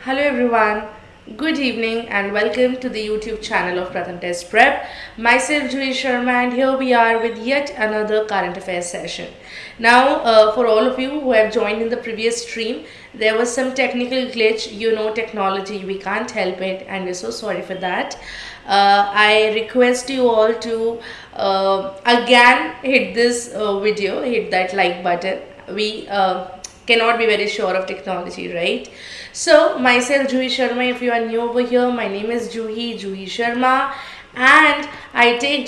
Hello everyone, good evening and welcome to the YouTube channel of Pratham Test Prep. Myself Juhi Sharma and here we are with yet another current affairs session. Now for all of you who have joined in the previous stream, there was some technical glitch, technology, we can't help it and we're so sorry for that. I request you all to again hit this video, hit that like button. We cannot be very sure of technology, right? So myself Juhi Sharma, if you are new over here, my name is Juhi Sharma and I take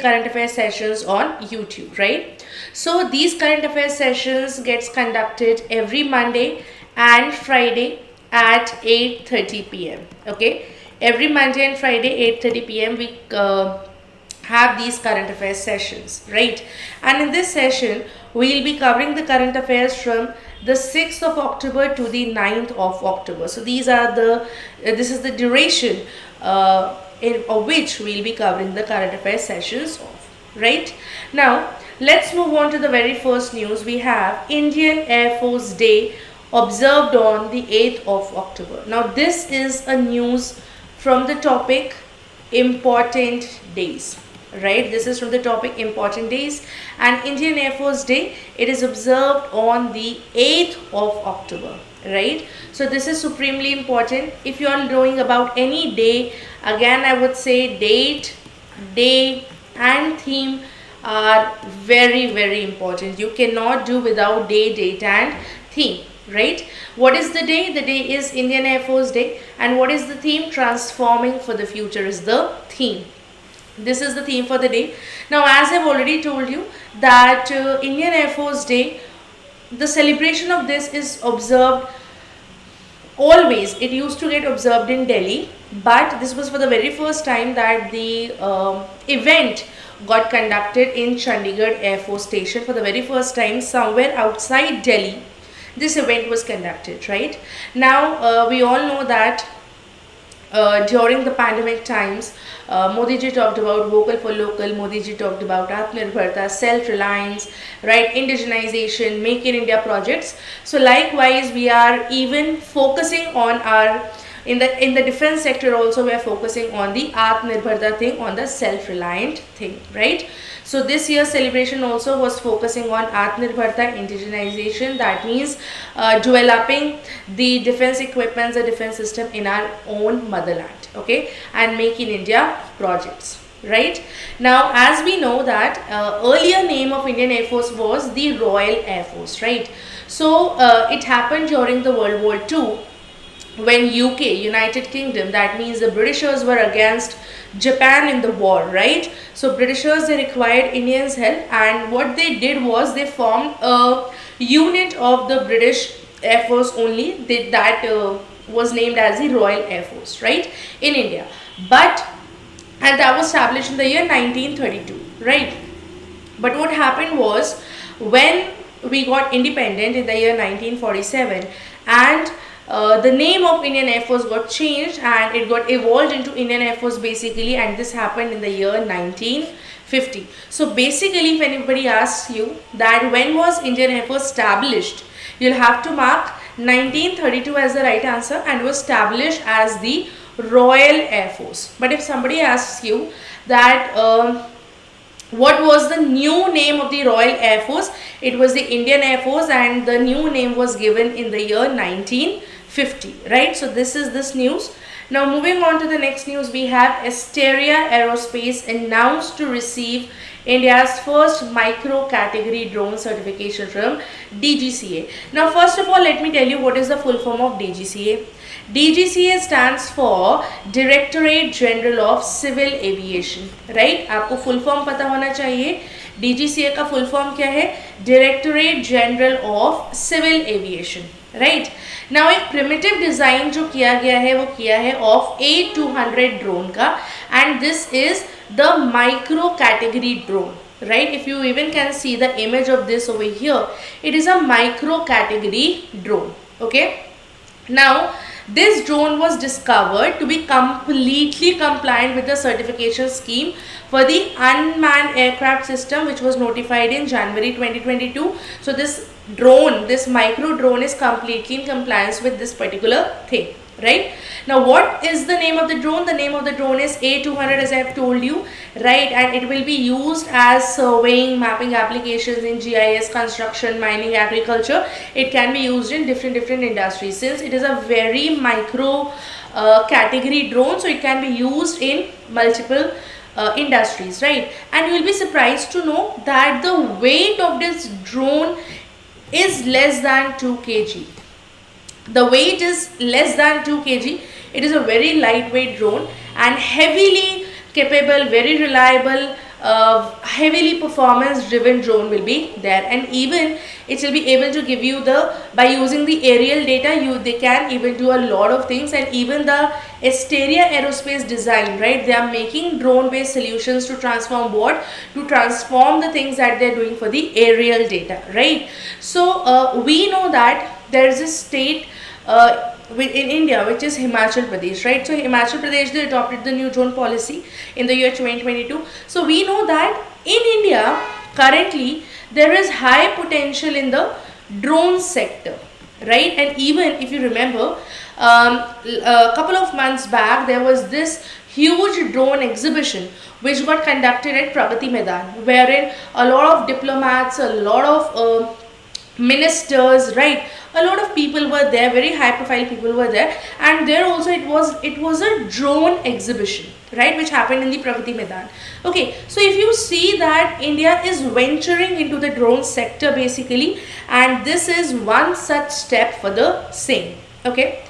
current affairs sessions on YouTube, right? So these current affairs sessions gets conducted every Monday and Friday at 8:30 p.m. Okay, every Monday and Friday 8:30 p.m. we have these current affairs sessions, right? And in this session we will be covering the current affairs from the 6th of October to the 9th of October. So these are this is the duration of which we will be covering the current affairs sessions of, right? Now let's move on to the very first news. We have Indian Air Force Day observed on the 8th of October. Now this is a news from the topic important days, right? This is from the topic important days, and Indian Air Force Day, it is observed on the 8th of October, right? So this is supremely important. If you are knowing about any day, again I would say date, day and theme are very important. You cannot do without day, date and theme, right? What is the day? The day is Indian Air Force Day. And what is the theme? Transforming for the future is the theme. This is the theme for the day. Now as I've already told you that Indian Air Force Day, the celebration of this is observed always. It used to get observed in Delhi, but this was for the very first time that the event got conducted in Chandigarh Air Force Station. For the very first time, somewhere outside Delhi, this event was conducted, right? Now we all know that during the pandemic times, Modi ji talked about vocal for local, Modi ji talked about Atmanirbharta, self-reliance, right, indigenization, make in India projects. So likewise we are even focusing on our in the defense sector also we are focusing on the Atmanirbharta thing, on the self-reliant thing, right? So this year's celebration also was focusing on Atmanirbharta, indigenization. That means developing the defense equipments, the defense system in our own motherland, okay, and make in India projects, right? Now as we know that earlier name of Indian Air Force was the Royal Air Force, right? So it happened during the World War II, when UK, United Kingdom, that means the Britishers were against Japan in the war, right? So Britishers, they required Indians' help, and what they did was they formed a unit of the British Air Force only that was named as the Royal Air Force, right, in India. And that was established in the year 1932, right? But what happened was, when we got independent in the year 1947, and the name of Indian Air Force got changed and it got evolved into Indian Air Force basically, and this happened in the year 1950. So basically if anybody asks you that when was Indian Air Force established, you'll have to mark 1932 as the right answer, and was established as the Royal Air Force. But if somebody asks you that what was the new name of the Royal Air Force, it was the Indian Air Force, and the new name was given in the year 1950, right? So this is this news. Now moving on to the next news, we have Asteria Aerospace announced to receive India's first micro category drone certification from DGCA. Now first of all, let me tell you what is the full form of DGCA. DGCA stands for Directorate General of Civil Aviation, right? आपको full form पता होना चाहिए. DGCA का full form क्या है? Directorate General of Civil Aviation, right? Now एक primitive design जो किया गया है वो किया है of A200 drone का, and this is the micro category drone, right? If you even can see the image of this over here, it is a micro category drone, okay? Now this drone was discovered to be completely compliant with the certification scheme for the unmanned aircraft system, which was notified in January 2022. So this drone, this micro drone, is completely in compliance with this particular thing, right? Now what is the name of the drone? The name of the drone is A200, as I have told you, right? And it will be used as surveying, mapping applications in GIS, construction, mining, agriculture. It can be used in different industries, since it is a very micro category drone, so it can be used in multiple industries, right? And you will be surprised to know that the weight of this drone is less than 2 kg. The weight is less than 2 kg. It is a very lightweight drone and heavily capable, very reliable, heavily performance driven drone will be there. And even it will be able to give you by using the aerial data, they can even do a lot of things. And even the Asteria Aerospace design, right, they are making drone based solutions to transform to transform the things that they are doing for the aerial data, right? So we know that there is a state in India, which is Himachal Pradesh, right? So Himachal Pradesh, they adopted the new drone policy in the year 2022. So we know that in India currently there is high potential in the drone sector, right? And even if you remember, a couple of months back there was this huge drone exhibition which got conducted at Pragati Maidan, wherein a lot of diplomats, a lot of ministers, right, a lot of people were there, very high profile people were there. And there also it was a drone exhibition, right, which happened in the Pragati Maidan. Okay, so if you see that India is venturing into the drone sector basically, and this is one such step for the same. Okay,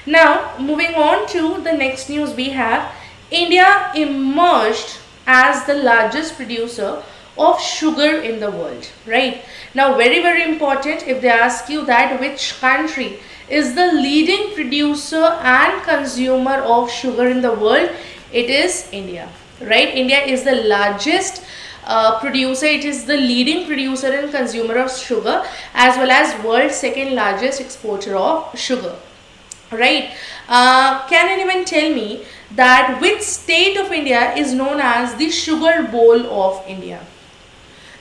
now moving on to the next news, we have India emerged as the largest producer of sugar in the world, right? Now very important, if they ask you that which country is the leading producer and consumer of sugar in the world, it is India, right? India is the largest producer, it is the leading producer and consumer of sugar, as well as world's second largest exporter of sugar, right? Can anyone tell me that which state of India is known as the sugar bowl of India?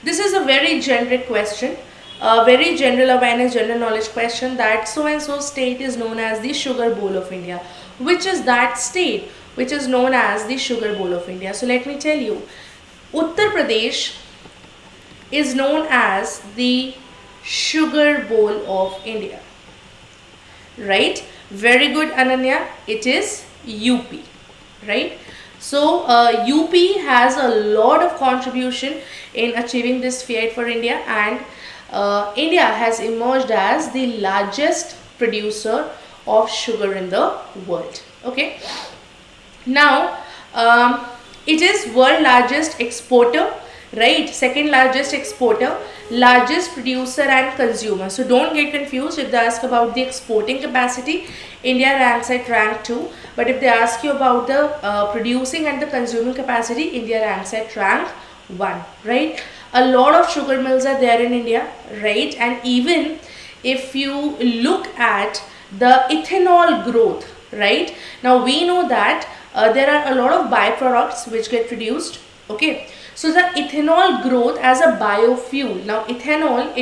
This is a very generic question, a very general awareness, general knowledge question, that so and so state is known as the sugar bowl of India. Which is that state which is known as the sugar bowl of India? So let me tell you, Uttar Pradesh is known as the sugar bowl of India, right? Very good, Ananya. It is UP, right? So UP has a lot of contribution in achieving this feat for India, and India has emerged as the largest producer of sugar in the world. Okay, now it is world largest exporter, right? Second largest exporter, largest producer and consumer. So don't get confused. If they ask about the exporting capacity, India ranks at rank 2, but if they ask you about the producing and the consuming capacity, India ranks at rank 1, right? A lot of sugar mills are there in India, right? And even if you look at the ethanol growth, right? Now we know that there are a lot of byproducts which get produced. Okay, so the ethanol growth as a biofuel. Now ethanol,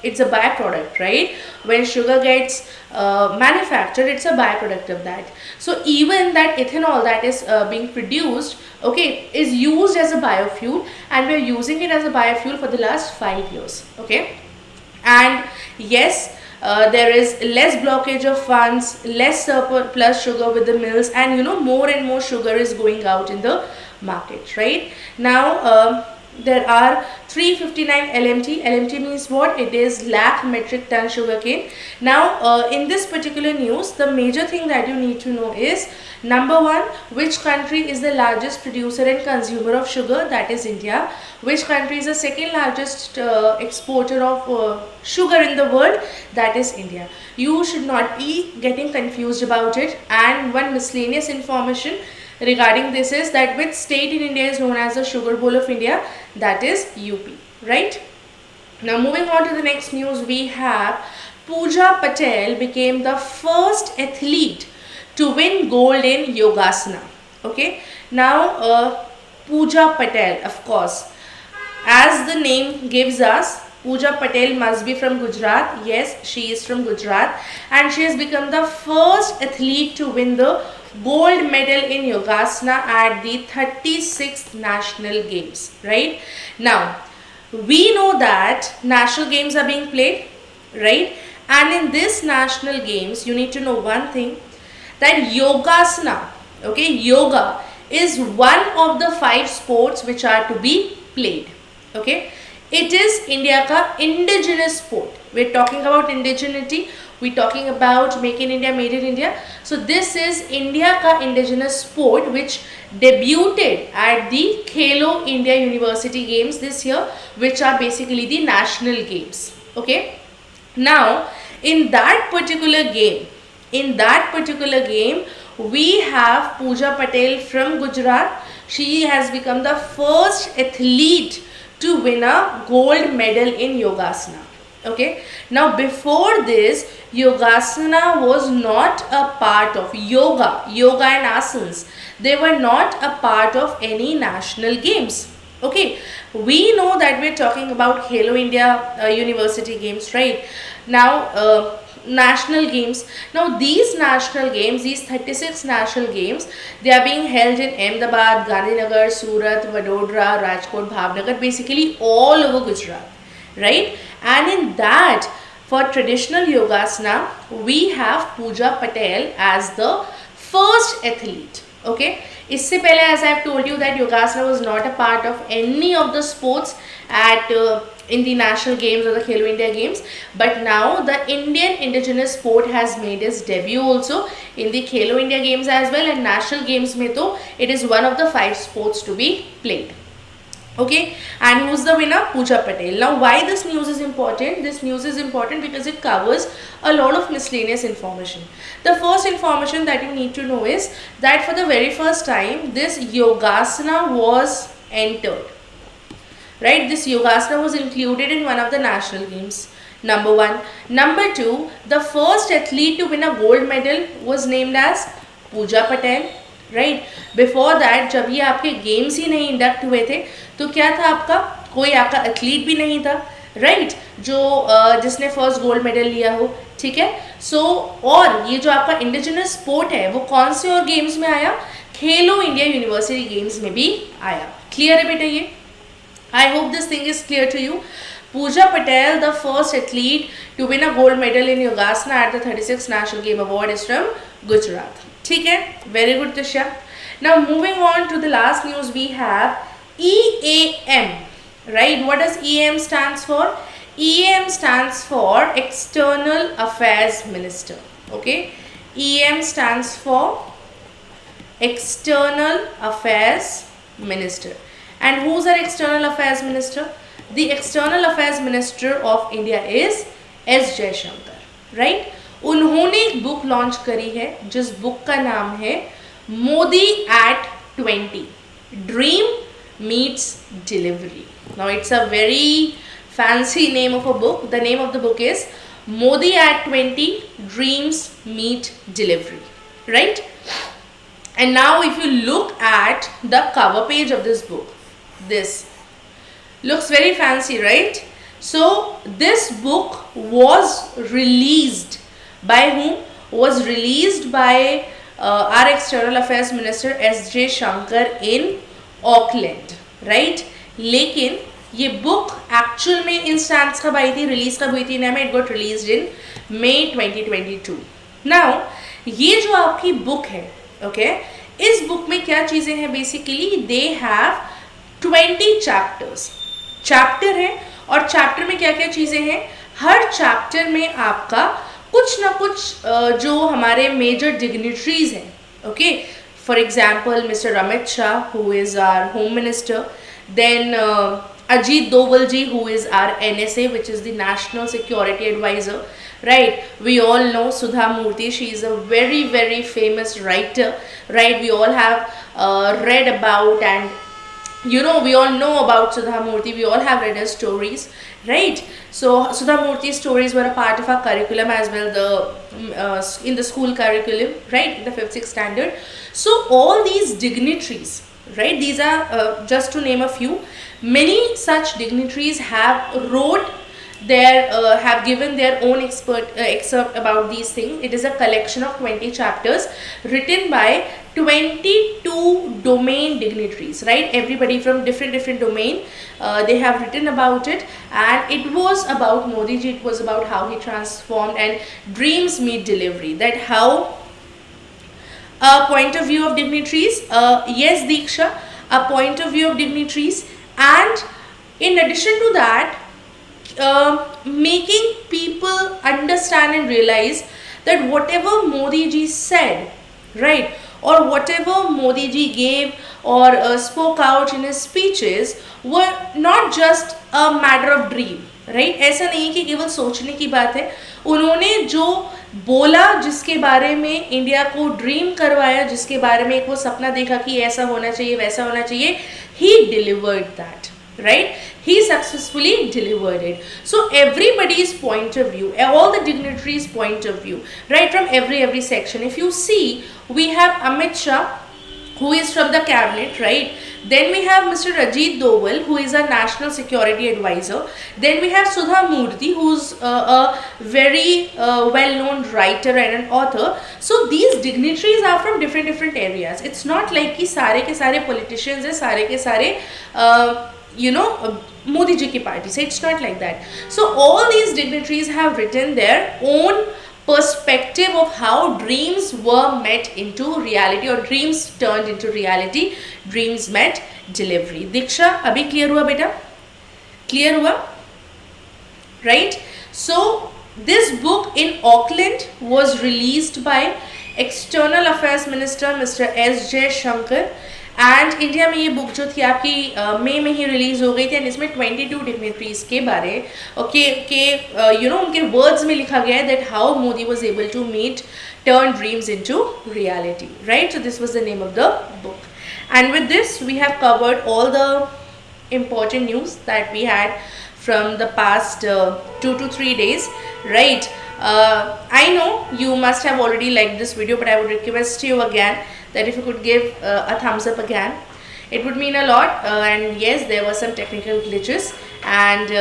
it's a byproduct, right? When sugar gets manufactured, it's a byproduct of that. So even that ethanol that is being produced, okay, is used as a biofuel, and we are using it as a biofuel for the last 5 years. Okay, and yes, there is less blockage of funds, less surplus sugar with the mills, and you know, more and more sugar is going out in the market, right? Now there are 359 LMT. LMT means what? It is lakh metric ton sugarcane. Now in this particular news, the major thing that you need to know is, number one, which country is the largest producer and consumer of sugar? That is India. Which country is the second largest exporter of sugar in the world? That is India. You should not be getting confused about it. And one miscellaneous information regarding this is that which state in India is known as the sugar bowl of India? That is UP, right? Now moving on to the next news, we have Pooja Patel became the first athlete to win gold in Yogasana. Okay, now Pooja Patel, of course, as the name gives us, Pooja Patel must be from Gujarat. Yes, she is from Gujarat, and she has become the first athlete to win the gold medal in Yogasana at the 36th National Games. Right now, we know that national games are being played, right? And in this national games, you need to know one thing, that Yogasana, okay, yoga is one of the 5 sports which are to be played. Okay, it is India ka indigenous sport. We're talking about indigeneity, we're talking about Make in India, Made in India. So this is India ka indigenous sport which debuted at the Khelo India University Games this year, which are basically the national games. Okay, now in that particular game, we have Pooja Patel from Gujarat. She has become the first athlete to win a gold medal in Yogasana. Okay, now before this, Yogasana was not a part of yoga and asanas. They were not a part of any national games. Okay, we know that we're talking about Khelo India University Games, right? Now, national games. Now, these national games, these 36 national games, they are being held in Ahmedabad, Gandhinagar, Surat, Vadodara, Rajkot, Bhavnagar, basically all over Gujarat, right? And in that, for traditional Yogasana, we have Pooja Patel as the first athlete. Okay, इससे पहले, as I have told you, that Yogasana was not a part of any of the sports at in the national games or the Khelo India Games, but now the Indian indigenous sport has made its debut also in the Khelo India Games as well, and national games mein to it is one of the 5 sports to be played. Okay, and who's the winner? Pooja Patel. Now, why this news is important? This news is important because it covers a lot of miscellaneous information. The first information that you need to know is that for the very first time, this Yogasana was entered. Right, this Yogasana was included in one of the national games. Number 1. Number 2, the first athlete to win a gold medal was named as Pooja Patel. Right, before that जब ये आपके games ही नहीं induct हुए थे तो क्या था, आपका कोई आपका एथलीट भी नहीं था, राइट, जो जिसने फर्स्ट गोल्ड मेडल लिया हो, ठीक है. सो और ये जो आपका इंडिजिनस स्पोर्ट है वो कौन से और गेम्स में आया? खेलो इंडिया यूनिवर्सिटी गेम्स में भी आया. क्लियर है बेटा ये? I hope this thing is clear to you. Pooja Patel, the first athlete to win a gold medal in Yogasana at the 36th National Game Award, is from Gujarat. ठीक है, very good Tisha. Now moving on to the last news, we have EAM. Right, what does EAM stands for? EAM stands for External Affairs Minister. Okay, EAM stands for External Affairs Minister. And who's our External Affairs Minister? The External Affairs Minister of India is S. Jaishankar. Right? उन्होंने एक book launch करी है जिस book का नाम है Modi at 20 dream meets delivery. Now it's a very fancy name of a book. The name of the book is Modi at 20 Dreams Meet Delivery. Right? And now if you look at the cover page of this book, this looks very fancy, right? So this book was released by whom? Was released by our External Affairs Minister S. J. Shankar in Auckland, right? लेकिन ये book actual में इन stands कब आई थी, release कब हुई थी India में? It got released in May 2022. Now ये जो आपकी बुक है, ओके, इस बुक में क्या चीज़ें हैं? Basically they have 20 chapters. Chapter है और चैप्टर में क्या क्या चीज़ें हैं? हर चैप्टर में आपका कुछ ना कुछ जो हमारे मेजर डिग्निटरीज हैं, okay, for example mister Amit Shah who is our home minister, then Ajit Doval ji, who is our NSA, which is the National Security Advisor, right? We all know Sudha Murthy. She is a very, very famous writer, right? We all have read about, and you know, we all know about Sudha Murthy. We all have read her stories, right? So Sudha Murthy's stories were a part of our curriculum as well, in the school curriculum, right? In the 5th, 6th standard. So all these dignitaries, right? These are just to name a few. Many such dignitaries have wrote there have given their own excerpt about these things. It is a collection of 20 chapters written by 22 domain dignitaries, right? Everybody from different domain, they have written about it, and it was about Modi ji. It was about how he transformed and dreams meet delivery. That how a point of view of dignitaries, yes Diksha, a point of view of dignitaries, and in addition to that, making people understand and realize that whatever Modi ji said, right, or whatever Modi ji gave or spoke out in his speeches were not just a matter of dream, right? ऐसा नहीं कि केवल सोचने की बात है. उन्होंने जो बोला, जिसके बारे में इंडिया को ड्रीम करवाया, जिसके बारे में एक वो सपना देखा कि ऐसा होना चाहिए, वैसा होना चाहिए, he delivered that, right? He successfully delivered it. So everybody's point of view, all the dignitaries' point of view, right, from every section. If you see, we have Amit Shah, who is from the cabinet, right? Then we have Mr. Ajit Doval, who is a national security advisor. Then we have Sudha Murthy, who's a very well-known writer and an author. So these dignitaries are from different areas. It's not like कि सारे के सारे politicians हैं, सारे के सारे Modi ji ki party. So it's not like that. So all these dignitaries have written their own perspective of how dreams were met into reality, or dreams turned into reality, dreams met delivery. Diksha, abhi clear hua beta? Clear hua? Right? So this book in Auckland was released by External Affairs Minister Mr. S. J. Shankar, and India में ये book जो थी आपकी मई में ही release हो गई थी, and इसमें 22 डिग्निटरीज के बारे उनके वर्ड्स में लिखा गया है that how Modi was able to meet turn dreams into reality, right? So this was the name of the book, and with this we have covered all the important news that we had from the past 2 to 3 days, right? I know you must have already liked this video, but I would request you again that if you could give a thumbs up again, it would mean a lot. And yes, there were some technical glitches, and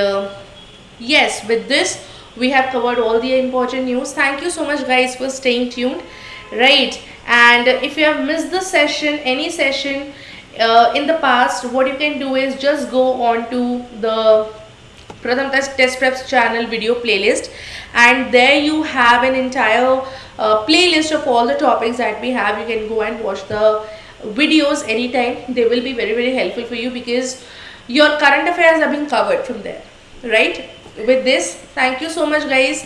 yes, with this we have covered all the important news. Thank you so much guys for staying tuned, right? And if you have missed the session, any session in the past, what you can do is just go on to the Pratham Test Prep's channel video playlist, and there you have an entire playlist of all the topics that we have. You can go and watch the videos anytime. They will be very helpful for you because your current affairs are being covered from there, right? With this, thank you so much guys.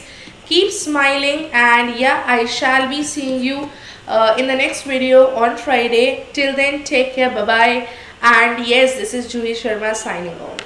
Keep smiling, and yeah, I shall be seeing you in the next video on Friday. Till then, take care, bye bye, and yes, this is Juhi Sharma signing off.